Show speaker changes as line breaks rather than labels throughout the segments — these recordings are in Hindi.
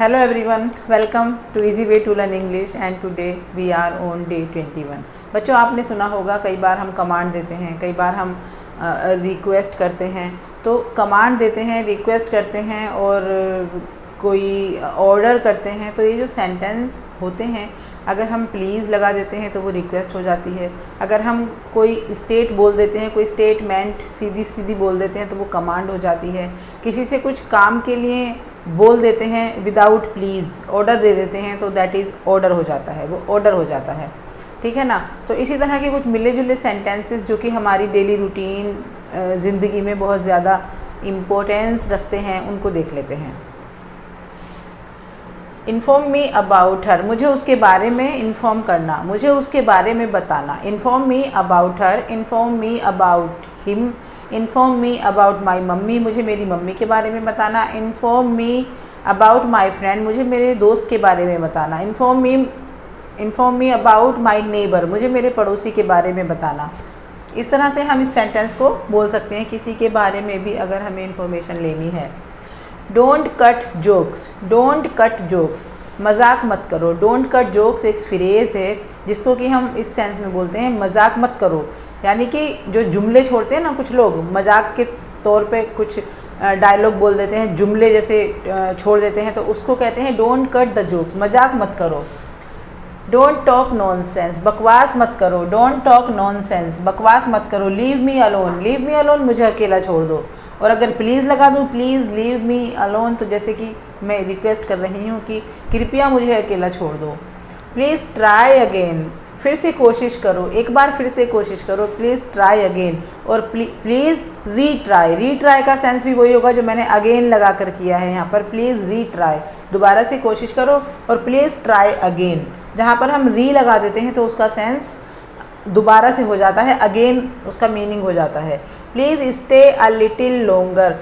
Hello everyone, welcome to Easy Way to Learn English and today we are on day 21। बच्चों आपने सुना होगा कई बार हम कमांड देते हैं, कई बार हम रिक्वेस्ट करते हैं। तो कमांड देते हैं, रिक्वेस्ट करते हैं और कोई ऑर्डर करते हैं, तो ये जो सेंटेंस होते हैं अगर हम प्लीज़ लगा देते हैं तो वो रिक्वेस्ट हो जाती है। अगर हम कोई स्टेट बोल देते हैं, कोई स्टेटमेंट सीधी सीधी बोल देते हैं तो वो कमांड हो जाती है। किसी से कुछ काम के लिए बोल देते हैं विदाउट प्लीज़, ऑर्डर दे देते हैं तो दैट इज़ ऑर्डर हो जाता है, वो ऑर्डर हो जाता है। ठीक है ना। तो इसी तरह के कुछ मिले जुले सेंटेंसेस जो कि हमारी डेली रूटीन ज़िंदगी में बहुत ज़्यादा इम्पोर्टेंस रखते हैं, उनको देख लेते हैं। इन्फॉर्म मी अबाउट हर, मुझे उसके बारे में इन्फॉर्म करना, मुझे उसके बारे में बताना। Inform me about her, inform me about him, inform me about my mummy, मुझे मेरी मम्मी के बारे में बताना। Inform me about my friend, मुझे मेरे दोस्त के बारे में बताना। Inform me about my neighbour, मुझे मेरे पड़ोसी के बारे में बताना। इस तरह से हम इस सेंटेंस को बोल सकते हैं किसी के बारे में भी अगर हमें इन्फॉर्मेशन लेनी है। Don't cut jokes, don't cut jokes, मजाक मत करो। डोंट कट जोक्स एक फ्रेज़ है जिसको कि हम इस सेंस में बोलते हैं मजाक मत करो। यानी कि जो जुमले छोड़ते हैं ना, कुछ लोग मजाक के तौर पे कुछ डायलॉग बोल देते हैं, जुमले जैसे छोड़ देते हैं, तो उसको कहते हैं डोंट कट द जोक्स, मजाक मत करो। डोंट टॉक नॉनसेंस, बकवास मत करो। डोंट टॉक नॉनसेंस, बकवास मत करो। Leave me alone, leave me alone, मुझे अकेला छोड़ दो। और अगर प्लीज़ लगा दूँ, प्लीज़ लीव मी अलोन, तो जैसे कि मैं रिक्वेस्ट कर रही हूँ कि कृपया मुझे अकेला छोड़ दो। प्लीज़ ट्राई अगेन, फिर से कोशिश करो, एक बार फिर से कोशिश करो। Please try again. और प्लीज़ रीट्राई, रीट्राई का सेंस भी वही होगा जो मैंने अगेन लगा कर किया है यहाँ पर। प्लीज़ रीट्राई, दोबारा से कोशिश करो। और प्लीज़ ट्राई अगेन, जहाँ पर हम री लगा देते हैं तो उसका सेंस दोबारा से हो जाता है, अगेन उसका मीनिंग हो जाता है। Please stay a little longer,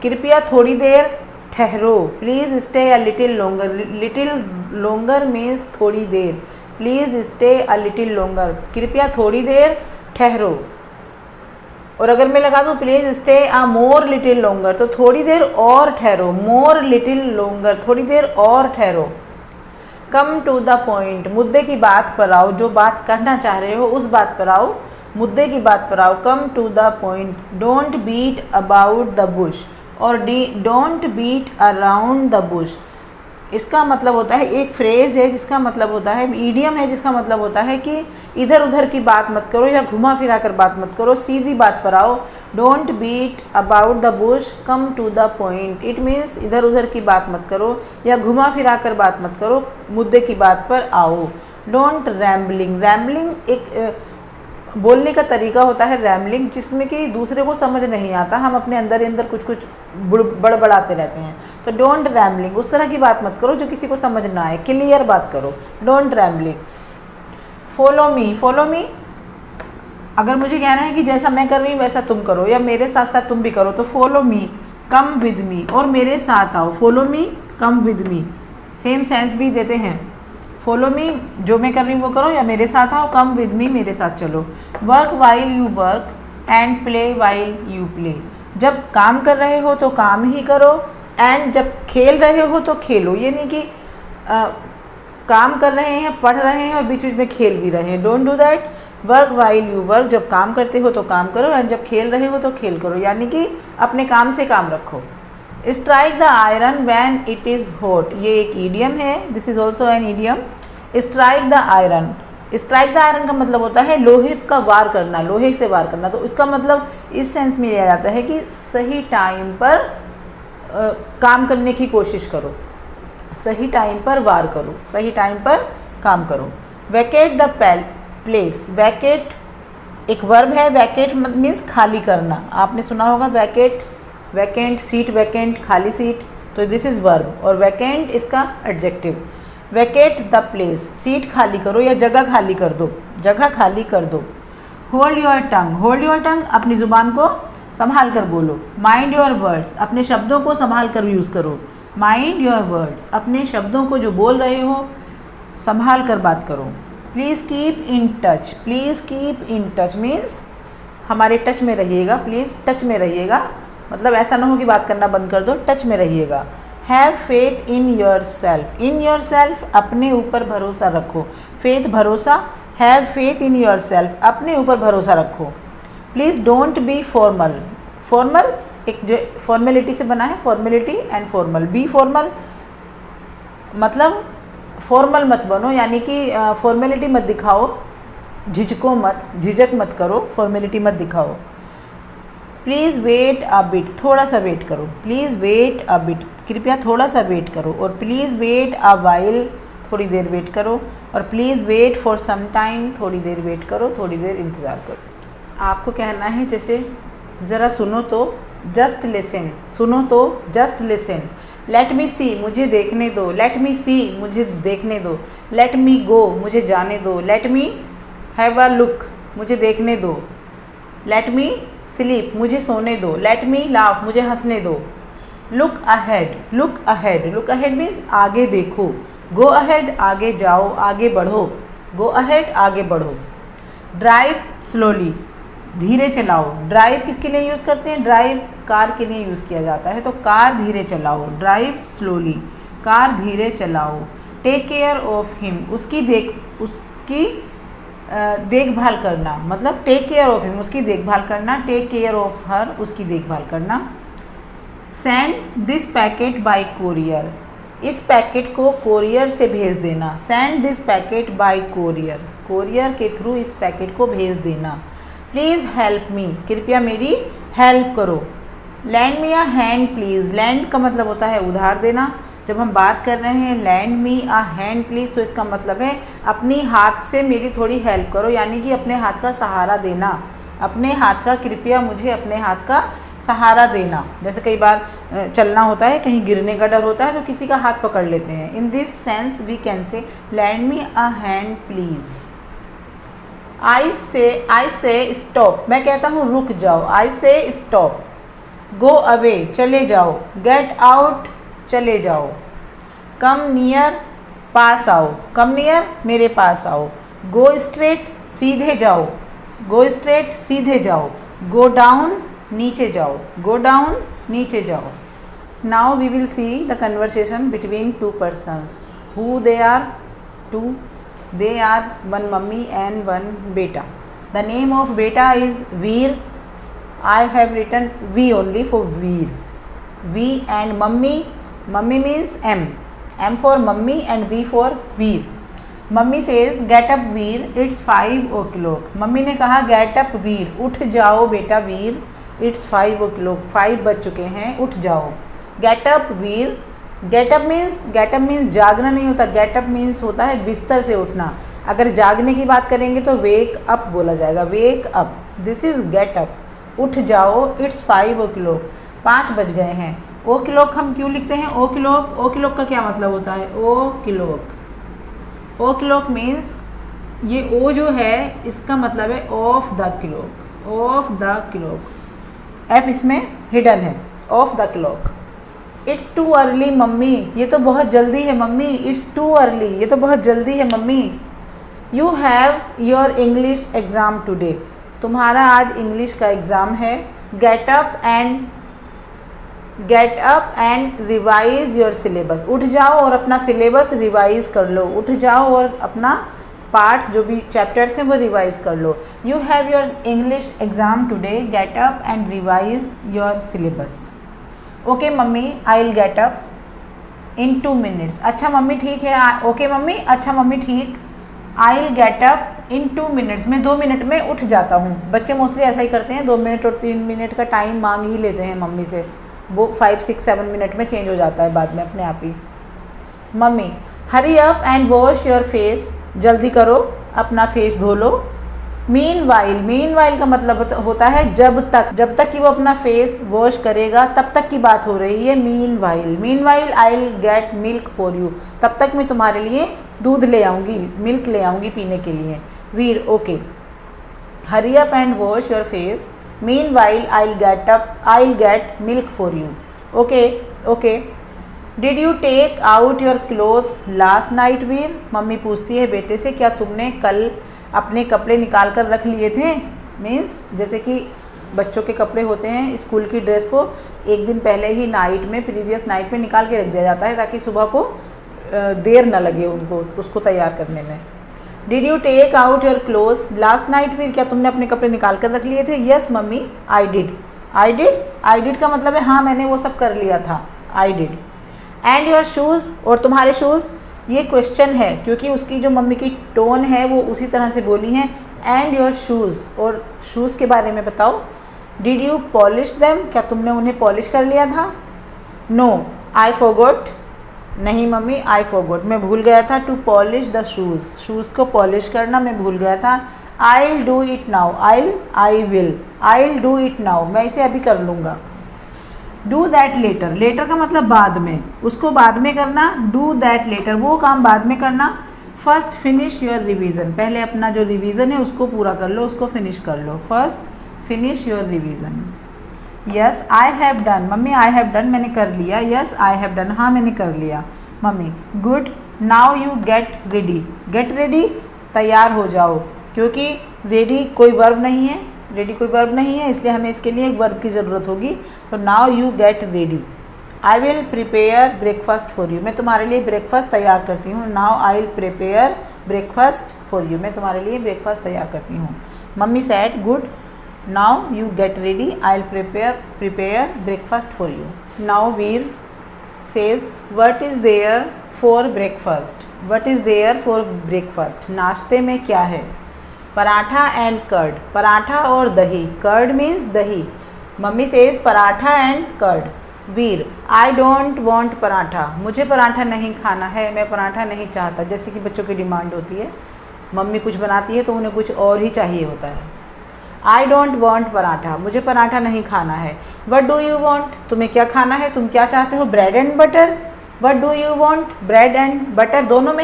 कृपया थोड़ी देर ठहरो। Please stay a little longer, little longer means थोड़ी देर। Please stay a little longer, कृपया थोड़ी देर ठहरो। और अगर मैं लगा दूँ please stay a more little longer, तो थोड़ी देर और ठहरो। मोर लिटिल लॉन्गर, थोड़ी देर और ठहरो। कम टू द पॉइंट, मुद्दे की बात पर आओ, जो बात करना चाह रहे हो उस बात पर आओ, मुद्दे की बात पर आओ। Come to the point. Don't beat about the bush और don't beat around the bush, इसका मतलब होता है, एक फ्रेज़ है जिसका मतलब होता है, ईडियम है जिसका मतलब होता है कि इधर उधर की बात मत करो या घुमा फिरा कर बात मत करो, सीधी बात पर आओ। Don't beat about the bush, come to the point. It means इधर उधर की बात मत करो या घुमा फिरा कर बात मत करो, मुद्दे की बात पर आओ। डोंट रैम्बलिंग, रैम्बलिंग एक बोलने का तरीका होता है रैम्बलिंग, जिसमें कि दूसरे को समझ नहीं आता, हम अपने अंदर अंदर कुछ कुछ बड़बड़ाते रहते हैं। तो डोंट रैम्बलिंग, उस तरह की बात मत करो जो किसी को समझ ना आए, क्लियर बात करो। Don't rambling. Follow me, follow me अगर मुझे कहना है कि जैसा मैं कर रही हूँ वैसा तुम करो या मेरे साथ साथ तुम भी करो, तो follow me, come with me, और मेरे साथ आओ। Follow me, come with me, same sense भी देते हैं। फॉलो मी, जो मैं कर रही हूँ वो करो, या मेरे साथ आओ। कम विद मी, मेरे साथ चलो। Work while you work and play while you play, जब काम कर रहे हो तो काम ही करो, एंड जब खेल रहे हो तो खेलो। ये नहीं कि काम कर रहे हैं, पढ़ रहे हैं और बीच बीच में खेल भी रहे हैं। Don't do that. Work while you work, जब काम करते हो तो काम करो, एंड जब खेल रहे हो तो खेल करो, यानी कि अपने काम से काम रखो। Strike the iron when it is hot, ये एक ईडियम है, this is also an idiom. Strike the iron, strike the iron का मतलब होता है लोहे का वार करना, लोहे से वार करना। तो इसका मतलब इस सेंस में लिया जाता है कि सही टाइम पर काम करने की कोशिश करो, सही टाइम पर वार करो, सही टाइम पर काम करो। वैकेट द प्लेस, वैकेट एक वर्ब है, वैकेट मीन्स खाली करना। आपने सुना होगा वैकेट, वैकेंट, सीट वैकेंट, खाली सीट, तो दिस इज़ वर्ब, और वैकेंट इसका adjective. Venkat the place, seat खाली करो या जगह खाली कर दो, जगह खाली कर दो। Hold your tongue, hold your tongue, अपनी ज़ुबान को संभाल कर बोलो। माइंड योर वर्ड्स, अपने शब्दों को संभाल कर यूज़ करो। माइंड योर वर्ड्स, अपने शब्दों को जो बोल रहे हो संभाल कर बात करो। Please keep in touch, please keep in touch means हमारे टच में रहिएगा, प्लीज़ टच में रहिएगा, मतलब ऐसा ना हो कि बात करना बंद कर दो, टच में रहिएगा। Have faith in your self, in your self अपने ऊपर भरोसा रखो, फेथ भरोसा, have faith in your self अपने ऊपर भरोसा रखो। Please don't be formal, formal एक जो फॉर्मेलिटी से बना है, formality and formal, B formal मतलब फॉर्मल मत बनो, यानी कि फॉर्मेलिटी मत दिखाओ, झिझको मत, झिझक मत करो, फॉर्मेलिटी मत दिखाओ। प्लीज़ वेट अ बिट, थोड़ा सा वेट करो, प्लीज़ वेट अ बिट, कृपया थोड़ा सा वेट करो, और प्लीज़ वेट अ वाइल, थोड़ी देर वेट करो, और please wait for some time, थोड़ी देर वेट करो, थोड़ी देर इंतज़ार करो। आपको कहना है जैसे ज़रा सुनो तो, जस्ट लिसन, सुनो तो जस्ट लिसन। लेट मी सी, मुझे देखने दो, लेट मी सी, मुझे देखने दो। लेट मी गो, मुझे जाने दो। Let me have a look, मुझे देखने दो। लेट मी स्लीप, मुझे सोने दो। लेट मी लाफ, मुझे हंसने दो। Look ahead, look ahead, look ahead means आगे देखो। गो अहेड, आगे जाओ, आगे बढ़ो। गो अहेड, आगे बढ़ो। ड्राइव स्लोली, धीरे चलाओ। ड्राइव किसके लिए यूज़ करते हैं? ड्राइव कार के लिए यूज़ किया जाता है, तो कार धीरे चलाओ। ड्राइव स्लोली, कार धीरे चलाओ। टेक केयर ऑफ हिम, उसकी देखभाल करना, मतलब टेक केयर ऑफ हिम, उसकी देखभाल करना। टेक केयर ऑफ हर, उसकी देखभाल करना। Send this packet bye courier, इस पैकेट को कोरियर से भेज देना। Send this packet bye courier, courier के थ्रू इस पैकेट को भेज देना। प्लीज़ हेल्प मी, कृपया मेरी हेल्प करो। Land me a hand please, land का मतलब होता है उधार देना। जब हम बात कर रहे हैं land me a hand please, तो इसका मतलब है अपनी हाथ से मेरी थोड़ी हेल्प करो, यानी कि अपने हाथ का सहारा देना। अपने हाथ का, कृपया मुझे अपने हाथ का सहारा देना। जैसे कई बार चलना होता है, कहीं गिरने का डर होता है, तो किसी का हाथ पकड़ लेते हैं। In this sense we can say lend me a hand please. I say stop, मैं कहता हूँ रुक जाओ। आई से स्टॉप। गो अवे, चले जाओ। गेट आउट, चले जाओ। कम नियर, पास आओ। कम नियर, मेरे पास आओ। गो स्ट्रेट, सीधे जाओ। गो स्ट्रेट, सीधे जाओ। गो डाउन, नीचे जाओ। गो डाउन, नीचे जाओ। Now we will see the conversation between two persons. Who they are? Two. They are one mummy and one beta. The name of beta is Veer. I have written V only for Veer. V and mummy. Mummy means M. M for mummy and V for Veer. Mummy says, get up Veer. It's 5 o'clock. Mummy ने कहा get up Veer. उठ जाओ बेटा वीर. It's 5 o'clock. 5 बज चुके हैं, उठ जाओ. Get up Veer. Getup means जागना नहीं होता। गेटअप मीन्स होता है बिस्तर से उठना। अगर जागने की बात करेंगे तो वेक अप बोला जाएगा, wake up. This is getup. उठ जाओ। इट्स 5 o'clock, 5 बज गए हैं। ओ क्लॉक हम क्यों लिखते हैं? ओ क्लॉक। ओ क्लॉक का क्या मतलब होता है? ओ क्लॉक। ओ क्लॉक मीन्स ये ओ जो है इसका मतलब है of the clock, of the clock. F इसमें हिडन है, of the clock. It's too early mummy, ये तो बहुत जल्दी है मम्मी। इट्स टू अर्ली, ये तो बहुत जल्दी है mummy. You have your English exam today, तुम्हारा आज इंग्लिश का एग्ज़ाम है। Gate up and revise your syllabus, उठ जाओ और अपना सिलेबस रिवाइज कर लो। उठ जाओ और अपना पाठ जो भी चैप्टर्स हैं वो रिवाइज कर लो। You have your English exam today, get up and revise your syllabus. Okay mummy, I will get up in 2 minutes। अच्छा मम्मी ठीक है। ओके मम्मी, अच्छा मम्मी ठीक। I will get up in 2 minutes, मैं 2 मिनट में उठ जाता हूँ। बच्चे मोस्टली ऐसा ही करते हैं, 2 मिनट और 3 मिनट का टाइम मांग ही लेते हैं मम्मी से। वो 5, 6, 7 मिनट में चेंज हो जाता है बाद में अपने आप ही। Mummy hurry up and wash your face, जल्दी करो अपना फेस धो लो। मीन वाइल का मतलब होता है जब तक कि वो अपना फेस वॉश करेगा तब तक की बात हो रही है। Mean while I will get milk for you, तब तक मैं तुम्हारे लिए दूध ले आऊँगी, मिल्क ले आऊँगी पीने के लिए। Veer okay. Hurry up and wash your face, meanwhile I will get milk for you. Okay. Did you take out your clothes last night Veer, mummy पूछती है बेटे से क्या तुमने कल अपने कपड़े निकाल कर रख लिए थे। मीन्स जैसे कि बच्चों के कपड़े होते हैं, स्कूल की ड्रेस को एक दिन पहले ही नाइट में, प्रीवियस नाइट में निकाल के रख दिया जाता है ताकि सुबह को देर ना लगे उनको उसको तैयार करने में। Did you take out your clothes last night, फिर क्या तुमने अपने कपड़े निकाल कर रख लिए थे? Yes mummy I did. I did का मतलब है हाँ मैंने वो सब कर लिया था, I did. And your shoes, और तुम्हारे शूज़, ये क्वेश्चन है क्योंकि उसकी जो मम्मी की टोन है वो उसी तरह से बोली है। एंड योर शूज़, और शूज़ के बारे में बताओ। डिड यू पॉलिश देम, क्या तुमने उन्हें पॉलिश कर लिया था? नो आई फॉरगॉट, नहीं मम्मी आई फॉरगॉट, मैं भूल गया था। To polish the shoes, shoes को पॉलिश करना मैं भूल गया था। I'll do it now, I will do it now, मैं इसे अभी कर लूँगा। Do that later, later का मतलब बाद में, उसको बाद में करना। Do that later, वो काम बाद में करना। First finish your revision, पहले अपना जो रिवीजन है उसको पूरा कर लो, उसको फिनिश कर लो। First finish your revision। Yes I have done, mummy I have done मैंने कर लिया। Yes I have done, हाँ मैंने कर लिया। Mummy good, now you get ready, तैयार हो जाओ, क्योंकि रेडी कोई वर्ब नहीं है, इसलिए हमें इसके लिए एक वर्ब की ज़रूरत होगी। तो now you get ready. I will prepare breakfast for you, मैं तुम्हारे लिए ब्रेकफास्ट तैयार करती हूँ। Now I will prepare breakfast for you, मैं तुम्हारे लिए ब्रेकफास्ट तैयार करती हूँ। Mummy said good, now you get ready, I will prepare breakfast for you. Now Veer says what is there for breakfast, what is there for breakfast, नाश्ते में क्या है? पराठा एंड कर्ड, पराठा और दही, कर्ड मीन्स दही। Mummy says paratha and curd. Veer I don't want paratha, मुझे पराठा नहीं खाना है, मैं पराठा नहीं चाहता। जैसे कि बच्चों की डिमांड होती है, मम्मी कुछ बनाती है तो उन्हें कुछ और ही चाहिए होता है। आई डोंट वांट पराठा, मुझे पराठा नहीं खाना है। व्हाट डू यू वांट, तुम्हें क्या खाना है, तुम क्या चाहते हो? Bread and butter. What do you want, bread and butter, दोनों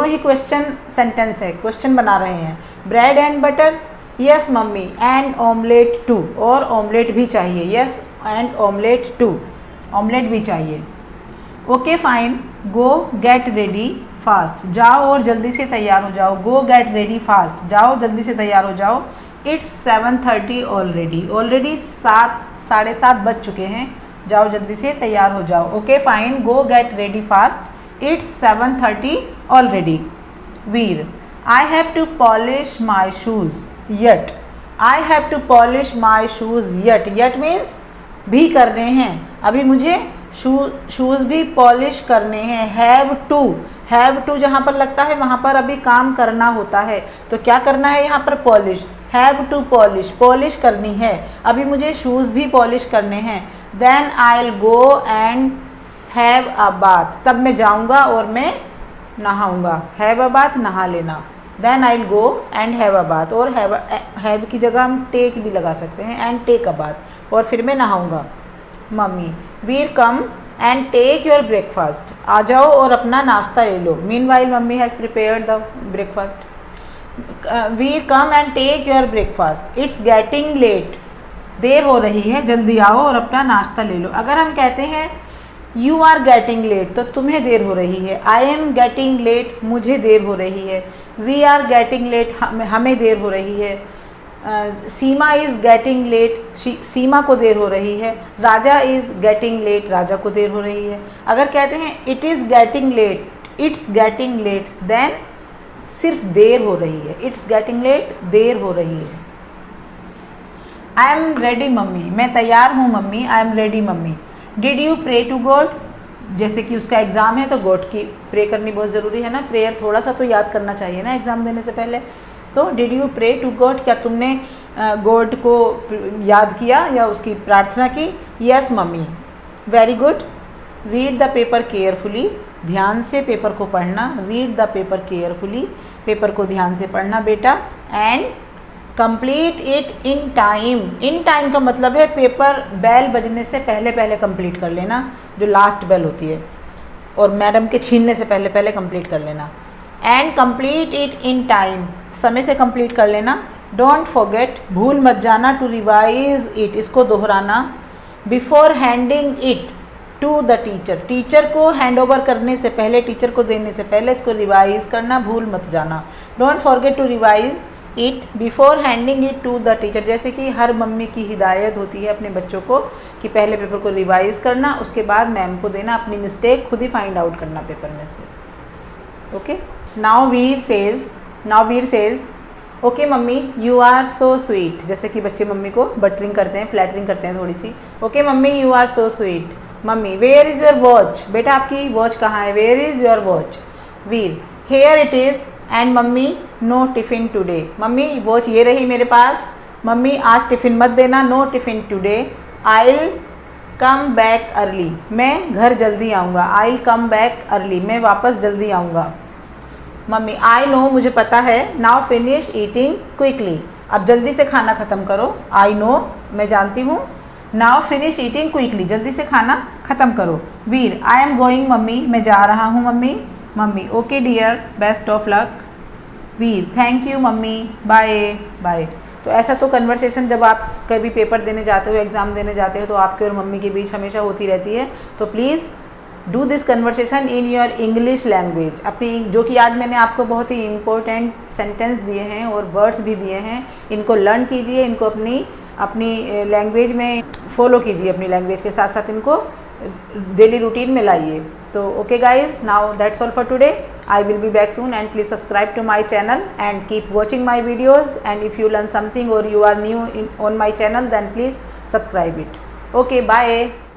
ही क्वेश्चन सेंटेंस है, क्वेश्चन बना रहे हैं। Bread and butter, yes mummy, and omelette too, और ऑमलेट भी चाहिए। Yes and omelette too, omelette भी चाहिए। Okay fine, go get ready fast, जाओ और जल्दी से तैयार हो जाओ। गो गेट रेडी फास्ट, जाओ जल्दी से तैयार हो जाओ। इट्स 7:30 ऑलरेडी 7:30 बज चुके हैं, जाओ जल्दी से तैयार हो जाओ। Okay fine, go get ready fast, it's 7:30 already। Veer I have to polish my shoes yet, I have to polish my shoes yet means भी करने हैं, अभी मुझे शूज़ भी पॉलिश करने हैं। हैव टू जहाँ पर लगता है वहाँ पर अभी काम करना होता है, तो क्या करना है यहाँ पर? पॉलिश। हैव टू पॉलिश करनी है, अभी मुझे शूज़ भी पॉलिश करने हैं। Then I will go and have a bath, तब मैं जाऊँगा और मैं नहाऊँगा। हैव अ बाथ, नहा लेना। Then I will go and have a bath, और हैव की जगह हम टेक भी लगा सकते हैं, एंड टेक अ बाथ, और फिर मैं नहाऊँगा। Mummy Veer come and take your breakfast, आ जाओ और अपना नाश्ता ले लो। Meanwhile mummy has prepared the breakfast. Veer come and take your breakfast, it's getting late, देर हो रही है, जल्दी आओ और अपना नाश्ता ले लो। अगर हम कहते हैं यू आर गेटिंग लेट, तो तुम्हें देर हो रही है। आई एम गेटिंग लेट, मुझे देर हो रही है। वी आर गेटिंग लेट, हमें देर हो रही है। Seema is getting late, Seema को देर हो रही है। Raja is getting late, Raja को देर हो रही है। अगर कहते हैं it is getting late, it's getting late, then सिर्फ देर हो रही है। इट्स गेटिंग लेट, देर हो रही है। आई एम रेडी मम्मी, मैं तैयार हूँ mummy. I am ready mummy. Did you pray to God, जैसे कि उसका एग्ज़ाम है तो गॉड की प्रे करनी बहुत ज़रूरी है ना, प्रेयर थोड़ा सा तो याद करना चाहिए ना एग्ज़ाम देने से पहले। तो did you pray to God, क्या तुमने गॉड को याद किया या उसकी प्रार्थना की? Yes mummy. Very good. Read the paper carefully, ध्यान से पेपर को पढ़ना। Read the paper carefully, paper को ध्यान से पढ़ना बेटा। And complete it in time, in time का मतलब है पेपर बेल बजने से पहले पहले कंप्लीट कर लेना, जो लास्ट बेल होती है, और मैडम के छीनने से पहले पहले कंप्लीट कर लेना। And complete it in time, समय से कंप्लीट कर लेना। डोंट फॉरगेट, भूल मत जाना। टू रिवाइज इट, इसको दोहराना। Before handing it to the teacher, teacher को हैंड ओवर करने से पहले, टीचर को देने से पहले इसको रिवाइज करना, भूल मत जाना। Don't forget to revise it before handing it to the teacher. जैसे कि हर मम्मी की हिदायत होती है अपने बच्चों को कि पहले पेपर को रिवाइज़ करना, उसके बाद मैम को देना, अपनी मिस्टेक खुद ही फाइंड आउट करना पेपर में से। Okay, now Veer says okay mummy you are so sweet. जैसे कि बच्चे मम्मी को बटरिंग करते हैं, फ्लैटरिंग करते हैं थोड़ी सी। Okay mummy you are so sweet. Mummy where is your watch. बेटा आपकी वॉच कहाँ है? Where is your watch. Veer here it is and mummy no tiffin today. Mummy watch ये रही मेरे पास, मम्मी आज टिफ़िन मत देना, no tiffin today. I will come back early. मैं घर जल्दी आऊँगा। I will come back early. मैं वापस जल्दी आऊँगा। मम्मी आई नो मुझे पता है। Now finish eating quickly. अब जल्दी से खाना ख़त्म करो। आई नो मैं जानती हूँ। नाउ फिनिश ईटिंग क्विकली, जल्दी से खाना ख़त्म करो। Veer I am going mummy, मैं जा रहा हूँ mummy. Mummy okay dear best of luck. Veer thank you mummy, bye bye. तो ऐसा तो कन्वर्सेशन जब आप कभी पेपर देने जाते हो, एग्ज़ाम देने जाते हो, तो आपके और मम्मी के बीच हमेशा होती रहती है। तो please do this conversation in your English language. अपनी जो कि आज मैंने आपको बहुत ही इम्पोर्टेंट सेंटेंस दिए हैं और वर्ड्स भी दिए हैं, इनको लर्न कीजिए, इनको अपनी लैंग्वेज में फॉलो कीजिए, अपनी लैंग्वेज के साथ साथ इनको डेली रूटीन में लाइए। तो okay guys, now that's all for today. I will be back soon and please subscribe to my channel and keep watching my videos, and if you learn something or you are new on my channel then please subscribe it. Okay, bye.